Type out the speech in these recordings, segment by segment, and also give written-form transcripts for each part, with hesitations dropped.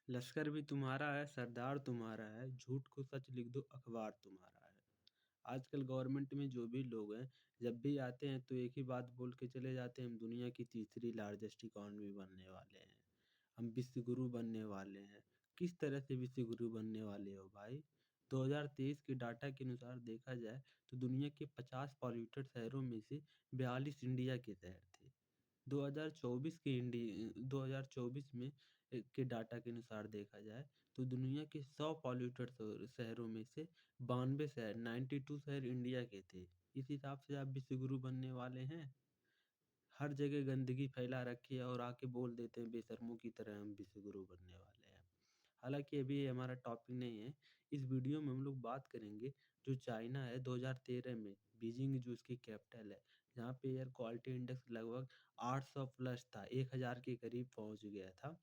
लश्कर भी तुम्हारा है, सरदार तुम्हारा है, झूठ को सच लिख दो अखबार तुम्हारा है। आजकल गवर्नमेंट में जो भी लोग हैं, जब भी आते हैं तो एक ही बात बोल के चले जाते हैं, हम दुनिया की तीसरी लार्जेस्ट इकॉनमी बनने वाले हैं, हम विश्व गुरु बनने वाले हैं। किस तरह से विश्व गुरु बनने वाले हो भाई? 2023 के डाटा के अनुसार देखा जाए तो दुनिया के 50 पॉल्यूटेड शहरों में से 42 इंडिया के शहर थे। 2024 में के डाटा के अनुसार देखा जाए तो दुनिया के 100 पॉल्यूटेड शहरों में से 92 शहर 92 शहर इंडिया के थे। इस हिसाब से आप विश्व गुरु बनने वाले हैं? हर जगह गंदगी फैला रखी है और आके बोल देते हैं बेशर्मों की तरह हम विश्व गुरु बनने वाले हैं। हालाँकि अभी ये हमारा टॉपिक नहीं है। इस वीडियो में हम लोग बात करेंगे जो चाइना है 2013 में बीजिंग जो उसकी कैपिटल है, जहाँ पे एयर क्वालिटी इंडेक्स लगभग 800 प्लस था, 1000 के करीब पहुँच गया था।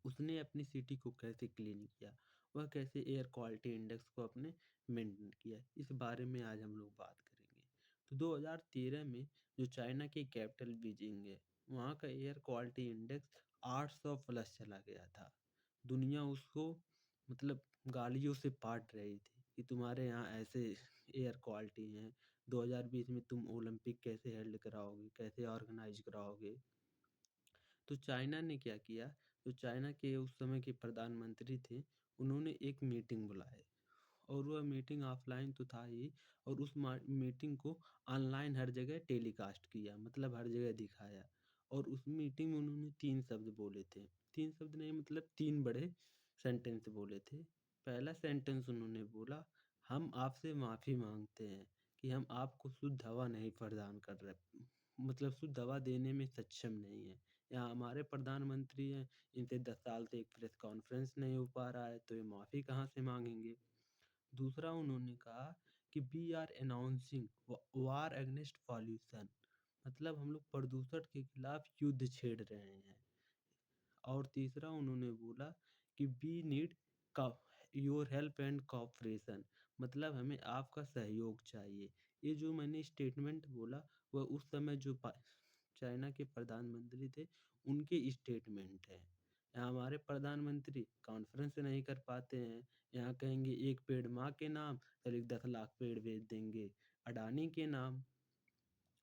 उसने अपनी सिटी को कैसे क्लीन किया, वह कैसे एयर क्वालिटी इंडेक्स को अपने मेंटेन किया, इस बारे में आज हम लोग बात करेंगे। तो 2013 में जो चाइना की कैपिटल बीजिंग है, वहाँ का एयर क्वालिटी इंडेक्स 800 प्लस चला गया था। दुनिया उसको मतलब गालियों से पाट रही थी कि तुम्हारे यहाँ ऐसे एयर क्वालिटी हैं, 2020 में तुम ओलंपिक कैसे हेल्ड कराओगे, कैसे ऑर्गेनाइज कराओगे। तो चाइना ने क्या किया, जो चाइना के उस समय के प्रधानमंत्री थे, उन्होंने एक मीटिंग बुलाई और वह मीटिंग ऑफलाइन तो था ही और उस मीटिंग को ऑनलाइन हर जगह टेलीकास्ट किया, मतलब हर जगह दिखाया। और उस मीटिंग में उन्होंने 3 शब्द बोले थे। 3 शब्द नहीं मतलब 3 बड़े सेंटेंस बोले थे। पहला सेंटेंस उन्होंने बोला, "हम आपसे माफ़ी माँगते हैं कि हम आपको शुद्ध हवा नहीं प्रदान कर रहे, मतलब शुद्ध हवा देने में सक्षम नहीं हैं। यहाँ हमारे प्रधानमंत्री हैं, इनसे 10 साल से एक प्रेस कॉन्फ्रेंस नहीं हो पा रहा है, तो ये माफ़ी कहाँ से माँगेंगे?" दूसरा उन्होंने कहा कि we are announcing war against pollution, मतलब हम लोग प्रदूषण के खिलाफ युद्ध छेड़ रहे हैं। और तीसरा उन्होंने बोला कि we need your help and cooperation, मतलब हमें आपका सहयोग चाहिए। ये जो मैंने स्टेटमेंट बोला वह उस समय जो चाइना के प्रधानमंत्री थे उनके स्टेटमेंट है। यहाँ हमारे प्रधानमंत्री कॉन्फ्रेंस नहीं कर पाते हैं, यहाँ कहेंगे एक पेड़ माँ के नाम, चलिए 10 लाख पेड़ बेच देंगे अडानी के नाम।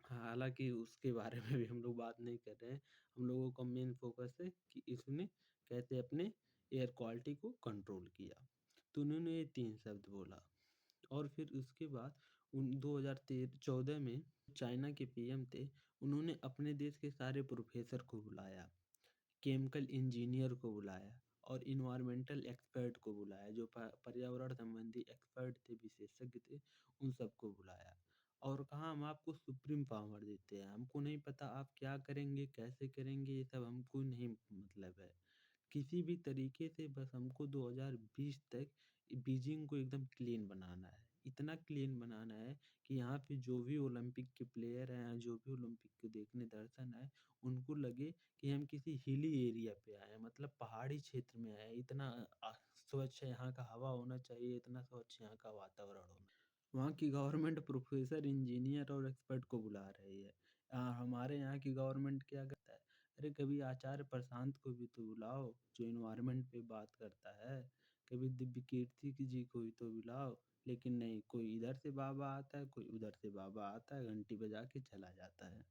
हालाँकि उसके बारे में भी हम लोग बात नहीं कर रहे हैं। हम लोगों का मेन फ़ोकस है कि इसने कैसे अपने एयर क्वालिटी को कंट्रोल किया। तो उन्होंने ये 3 शब्द बोला और फिर उसके बाद उन 2014 में चाइना के पीएम थे, उन्होंने अपने देश के सारे प्रोफ़ेसर को बुलाया, केमिकल इंजीनियर को बुलाया और एनवायरमेंटल एक्सपर्ट को बुलाया, जो पर्यावरण संबंधी एक्सपर्ट थे, विशेषज्ञ थे, उन सबको बुलाया और कहा हम आपको सुप्रीम पावर देते हैं, हमको नहीं पता आप क्या करेंगे, कैसे करेंगे, ये सब हमको नहीं मतलब है। किसी भी तरीके से बस हमको 2020 तक बीजिंग को एकदम क्लीन बनाना है। इतना क्लीन बनाना है कि यहाँ पे जो भी ओलंपिक के प्लेयर हैं, जो भी ओलंपिक को देखने दर्शन आए, उनको लगे कि हम किसी हिली एरिया पे आए हैं, मतलब पहाड़ी क्षेत्र में आए हैं। इतना स्वच्छ यहाँ का हवा होना चाहिए, इतना स्वच्छ यहाँ का वातावरण होना। वहाँ की गवर्नमेंट प्रोफ़ेसर, इंजीनियर और एक्सपर्ट को बुला रही है। हमारे यहाँ की गवर्नमेंट क्या करता है, अरे कभी आचार्य प्रशांत को भी तो बुलाओ, जो एनवायरनमेंट पे बात करता है। कभी दिव्य कीर्ति की जी को भी तो बुलाओ, लेकिन नहीं, कोई इधर से बाबा आता है, कोई उधर से बाबा आता है, घंटी बजा के चला जाता है।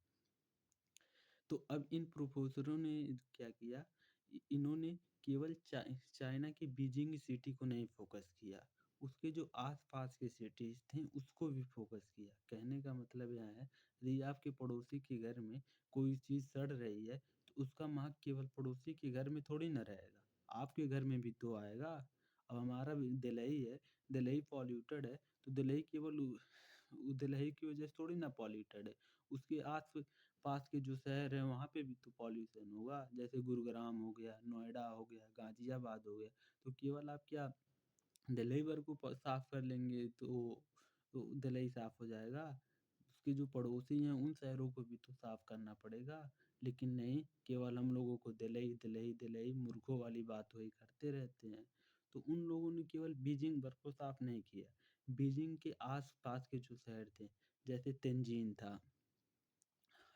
तो अब इन प्रोफ़ेसरों ने क्या किया, इन्होंने केवल चाइना की बीजिंग सिटी को नहीं फ़ोकस किया, उसके जो आस-पास के सिटीज़ थे उसको भी फ़ोकस किया। कहने का मतलब यह है, यदि आपके पड़ोसी के घर में कोई चीज़ सड़ रही है, तो उसका महक केवल पड़ोसी के घर में थोड़ी ना रहेगा, आपके घर में भी तो आएगा। अब हमारा भी दिल्ली है, दिल्ली पॉल्यूटेड है, तो दिल्ली केवल दिल्ली की वजह से थोड़ी ना पॉल्यूटेड है, उसके पास के जो शहर हैं वहाँ पे भी तो पॉल्यूशन होगा। जैसे गुरुग्राम हो गया, नोएडा हो गया, गाज़ियाबाद हो गया। तो केवल आप क्या दिल्ली भर को साफ़ कर लेंगे तो दिल्ली साफ़ हो जाएगा? उसके जो पड़ोसी हैं उन शहरों को भी तो साफ़ करना पड़ेगा। लेकिन नहीं, केवल हम लोगों को दिल्ली, दिल्ली, दिल्ली मूर्खों वाली बात वही करते रहते हैं। तो उन लोगों ने केवल बीजिंग भर को साफ़ नहीं किया। बीजिंग के आस-पास के जो शहर थे, जैसे तेंजिन था,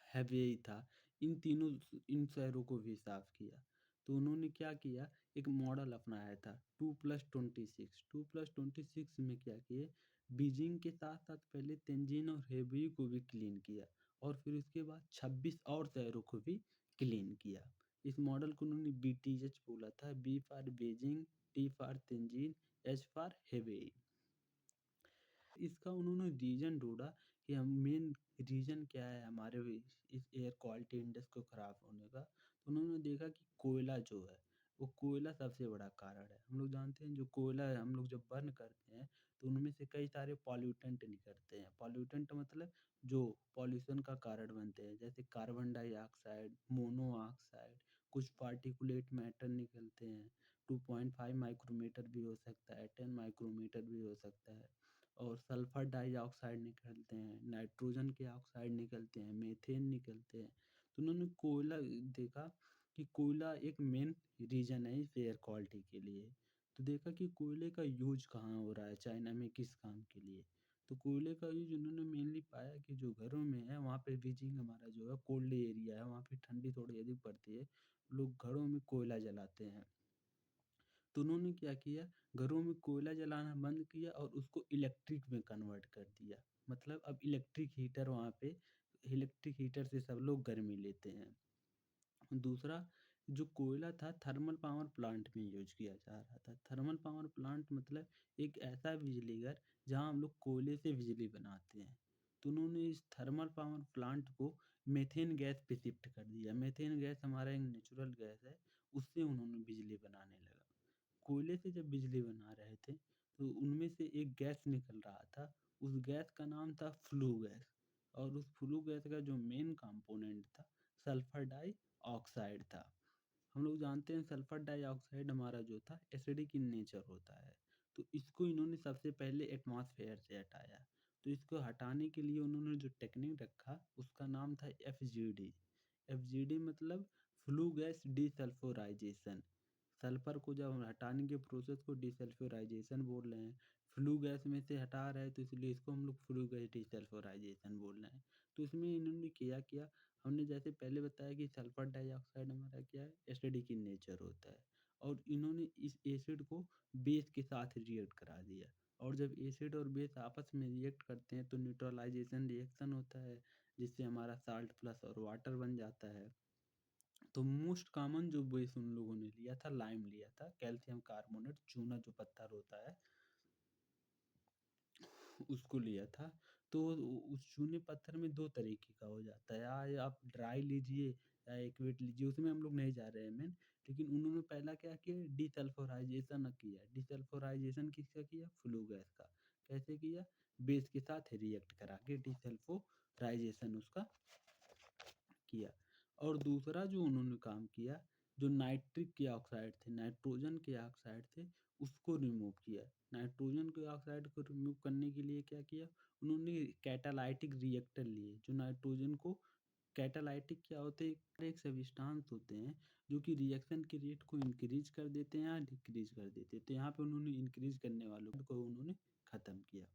हेबेई था, इन शहरों को भी साफ़ किया। तो उन्होंने क्या किया एक मॉडल अपनाया था 2+26। 2+26 में क्या किए, बीजिंग के साथ-साथ पहले तेंजिन और हेबियो को भी क्लीन किया और फिर उसके बाद 26 और शहरों को भी क्लीन किया। इस मॉडल को उन्होंने बीटीएच बोला था, B for Beijing, T for Tianjin, H for Hebei. इसका उन्होंने रीज़न ढूँढा कि हम मेन रीज़न क्या है हमारे इस एयर क्वालिटी इंडेक्स को ख़राब होने का। तो उन्होंने देखा कि कोयला जो है, वो कोयला सबसे बड़ा कारण है। हम लोग जानते हैं जो कोयला है हम लोग जब बर्न करते हैं तो उनमें से कई सारे पॉल्यूटेंट निकलते हैं। पॉल्यूटेंट मतलब जो पॉल्यूशन का कारण बनते हैं, जैसे कार्बन डाइऑक्साइड, मोनोऑक्साइड, कुछ पार्टिकुलेट मैटर निकलते हैं। 2.5 माइक्रोमीटर भी हो सकता है, 10 माइक्रोमीटर भी हो सकता है। और सल्फर डाइऑक्साइड निकलते हैं, नाइट्रोजन के ऑक्साइड निकलते हैं, मीथेन निकलते हैं। तो उन्होंने कोयला देखा कि कोयला एक मेन रीज़न है इस एयर क्वालिटी के लिए। तो देखा कि कोयले का यूज़ कहाँ हो रहा है, चाइना में किस काम के लिए। तो कोयले का यूज़ उन्होंने मेनली पाया कि जो घरों में है वहाँ पे बीजिंग हमारा जो है कोल्ड एरिया है, वहाँ पे ठंडी थोड़ी अधिक पड़ती है। लोग घरों में कोयला जलाते हैं। तो उन्होंने क्या किया, घरों में कोयला जलाना बंद किया और उसको इलेक्ट्रिक में कन्वर्ट कर दिया। मतलब अब इलेक्ट्रिक हीटर वहाँ पे, इलेक्ट्रिक हीटर से सब लोग गर्मी लेते हैं। दूसरा, जो कोयला था थर्मल पावर प्लांट में यूज़ किया जा रहा था। थर्मल पावर प्लांट मतलब एक ऐसा बिजली घर जहाँ हम लोग कोयले से बिजली बनाते हैं। तो उन्होंने इस थर्मल पावर प्लांट को मीथेन गैस पे शिफ्ट कर दिया। मीथेन गैस हमारा एक नेचुरल गैस है, उससे उन्होंने बिजली बनाने लगा। कोयले से जब बिजली बना रहे थे, तो उनमें से एक गैस निकल रहा था, उस गैस का नाम था फ्लू गैस और उस फ्लू गैस का जो मेन कंपोनेंट था, सल्फर डाइऑक्साइड था। हम लोग जानते हैं सल्फर डाइऑक्साइड हमारा जो था एसिडिक इन नेचर होता है, तो इसको इन्होंने सबसे पहले एटमॉस्फेयर से हटाया। तो इसको हटाने के लिए उन्होंने जो टेक्निक रखा, उसका नाम था एफजीडी। एफजीडी मतलब फ्लू गैस डीसल्फ्योराइज़ेशन। सल्फर को जब हम हटाने के प्रोसेस को डीसल्फ्योराइज़ेशन बोल रहे हैं। फ्लू गैस में से हटा रहे हैं तो इसलिए इसको हम लोग फ्लू गैस डीसल्फ्योराइज़ेशन बोल रहे हैं। तो इसमें इन्होंने किया क्या, हमने जैसे पहले बताया कि सल्फर डाइऑक्साइड हमारा क्या है, एसिडिक इन नेचर होता है और इन्होंने इस एसिड को बेस के साथ रिएक्ट करा दिया और जब एसिड और बेस आपस में रिएक्ट करते हैं तो न्यूट्रलाइजेशन रिएक्शन होता है, जिससे हमारा साल्ट प्लस और वाटर बन जाता है। तो मोस्ट कॉमन जो बेस उन लोगों ने लिया था, लाइम लिया था, कैल्शियम कार्बोनेट, चूना जो पत्थर होता है उसको लिया था। तो उस चूने पत्थर में 2 तरीके का हो जाता है, या आप ड्राई लीजिए या एक्विट लीजिए, उसमें हम लोग नहीं जा रहे हैं मेन। लेकिन उन्होंने पहला क्या किया, डीसल्फ्योराइज़ेशन किया। डीसल्फ्योराइज़ेशन किसका किया? फ्लू गैस का। कैसे किया? बेस के साथ रिएक्ट करा के डीसल्फ्योराइज़ेशन उसका किया। और दूसरा जो उन्होंने काम किया, जो नाइट्रिक के ऑक्साइड थे, नाइट्रोजन के ऑक्साइड थे, उसको रिमूव किया। नाइट्रोजन के ऑक्साइड को रिमूव करने के लिए क्या किया, उन्होंने कैटालाइटिक रिएक्टर लिए, जो नाइट्रोजन को कैटालाइटिक क्या होते हैं, एक सब्सटेंस होते हैं जो कि रिएक्शन के रेट को इंक्रीज कर देते हैं या डिक्रीज कर देते हैं। तो यहाँ पे उन्होंने इंक्रीज करने वालों को उन्होंने खत्म किया।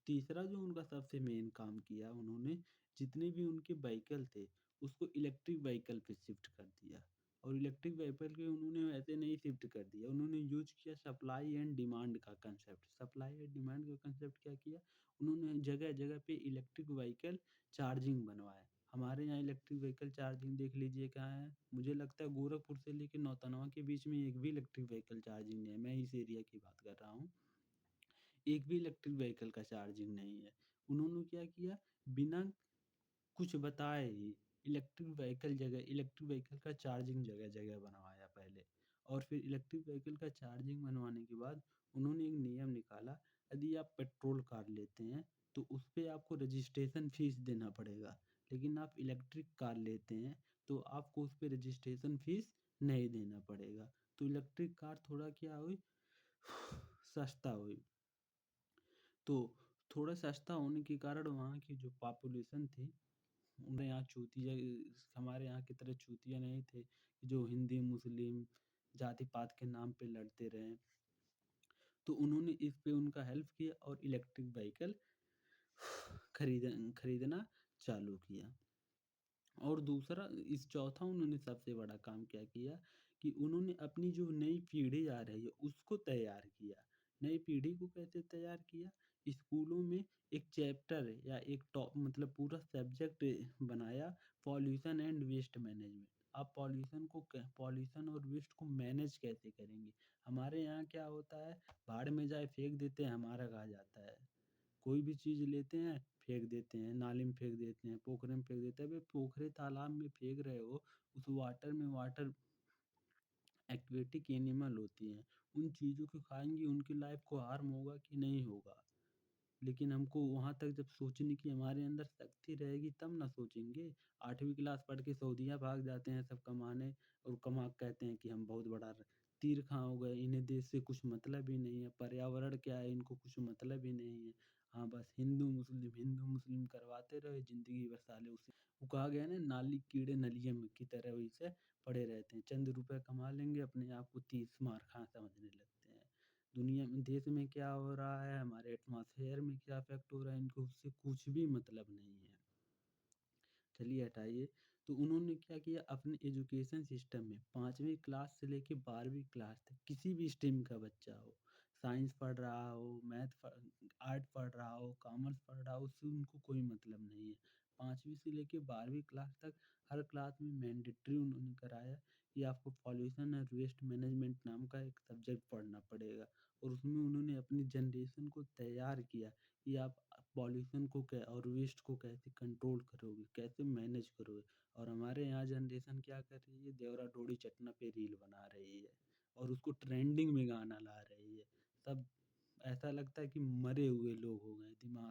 तीसरा जो उनका सबसे मेन काम किया उन्होंने, जितने भी उनके व्हीकल थे उसको इलेक्ट्रिक व्हीकल पे शिफ्ट कर दिया। और इलेक्ट्रिक व्हीकल के उन्होंने ऐसे नहीं शिफ्ट कर दिया, उन्होंने यूज किया सप्लाई एंड डिमांड का कंसेप्ट। सप्लाई एंड डिमांड का कंसेप्ट क्या किया, उन्होंने जगह जगह पे इलेक्ट्रिक व्हीकल चार्जिंग बनवाए। हमारे यहाँ इलेक्ट्रिक व्हीकल चार्जिंग देख लीजिए कहाँ है, मुझे लगता है गोरखपुर से लेकर नौतनवा के बीच में एक भी इलेक्ट्रिक व्हीकल चार्जिंग नहीं है। मैं इस एरिया की बात कर रहा हूँ, एक भी इलेक्ट्रिक व्हीकल का चार्जिंग नहीं है। उन्होंने क्या किया, बिना कुछ बताए ही इलेक्ट्रिक व्हीकल का चार्जिंग जगह-जगह बनवाया पहले। और फिर इलेक्ट्रिक व्हीकल का चार्जिंग बनवाने के बाद उन्होंने एक नियम निकाला, यदि आप पेट्रोल कार लेते हैं तो उस पे आपको रजिस्ट्रेशन फीस देना पड़ेगा। लेकिन आप इलेक्ट्रिक कार लेते हैं तो आपको उस पे रजिस्ट्रेशन फीस नहीं देना पड़ेगा। तो इलेक्ट्रिक कार थोड़ा क्या हुई, सस्ता हुई। तो थोड़ा सस्ता होने के कारण वहाँ की जो पॉपुलेशन थी, उन्हें यहाँ चूतिया, हमारे यहाँ की तरह चूतिया नहीं थे, कि जो हिंदी, मुस्लिम जाति-पात के नाम पे लड़ते रहें। तो उन्होंने इस पे उनका हेल्प किया और इलेक्ट्रिक व्हीकल खरीदना चालू किया। और दूसरा, इस चौथा उन्होंने सबसे बड़ा काम क्या किया कि उन्होंने अपनी जो नई पीढ़ी आ रही है उसको तैयार किया। नई पीढ़ी को कैसे तैयार किया? स्कूलों में एक चैप्टर या एक मतलब पूरा सब्जेक्ट बनाया, पॉल्यूशन एंड वेस्ट मैनेजमेंट। आप पॉल्यूशन और वेस्ट को मैनेज कैसे करेंगे? हमारे यहाँ क्या होता है, भाड़ में जाए फेंक देते हैं, हमारा कहा जाता है। कोई भी चीज़ लेते हैं, फेंक देते हैं, नाली में फेंक देते हैं, पोखरे में फेंक देते हैं। अबे पोखरे तालाब में फेंक रहे हो, उस वाटर में वाटर एक्वेटिक एनिमल होती हैं, उन चीज़ों को खाएँगी, उनकी लाइफ़ को हार्म होगा कि नहीं होगा? लेकिन हमको वहाँ तक जब सोचने की हमारे अंदर शक्ति रहेगी तब ना सोचेंगे। 8वीं क्लास पढ़ के सऊदीया भाग जाते हैं सब कमाने, और कमा के कहते हैं कि हम बहुत बड़ा तीर खां हो गए, इन्हें देश से कुछ मतलब ही नहीं है, पर्यावरण क्या है इनको कुछ मतलब ही नहीं है। हाँ, बस हिंदू मुस्लिम करवाते रहे ज़िंदगी भर साले उसी वो कहा गया है ना, नाली कीड़े नलिये में की तरह वैसे पड़े रहते हैं। चंद रुपए कमा लेंगे, अपने आप को तीस मार खां समझने लगते हैं। दुनिया में देश में क्या हो रहा है, हमारे एटमॉस्फेयर में क्या इफ़ेक्ट हो रहा है, इनको उससे कुछ भी मतलब नहीं है। चलिए हटाइए। तो उन्होंने क्या किया अपने एजुकेशन सिस्टम में 5वीं क्लास से लेके 12वीं क्लास तक किसी भी स्ट्रीम का बच्चा हो, साइंस पढ़ रहा हो, आर्ट पढ़ रहा हो, कॉमर्स पढ़ रहा हो, उससे उनको कोई मतलब नहीं है। 5वीं से लेके 12वीं क्लास तक हर क्लास में मैंडेटरी उन्होंने कराया कि आपको पॉल्यूशन और वेस्ट मैनेजमेंट नाम का एक सब्जेक्ट पढ़ना पड़ेगा, और उसमें उन्होंने अपनी जनरेशन को तैयार किया कि आप पॉल्यूशन को कै और वेस्ट को कैसे कंट्रोल करोगे, कैसे मैनेज करोगे। और हमारे यहाँ जनरेशन क्या कर रही है, देवरा डोडी चटना पे रील बना रही है और उसको ट्रेंडिंग में गाना ला रही है। सब ऐसा लगता है कि मरे हुए लोग हो गए, दिमाग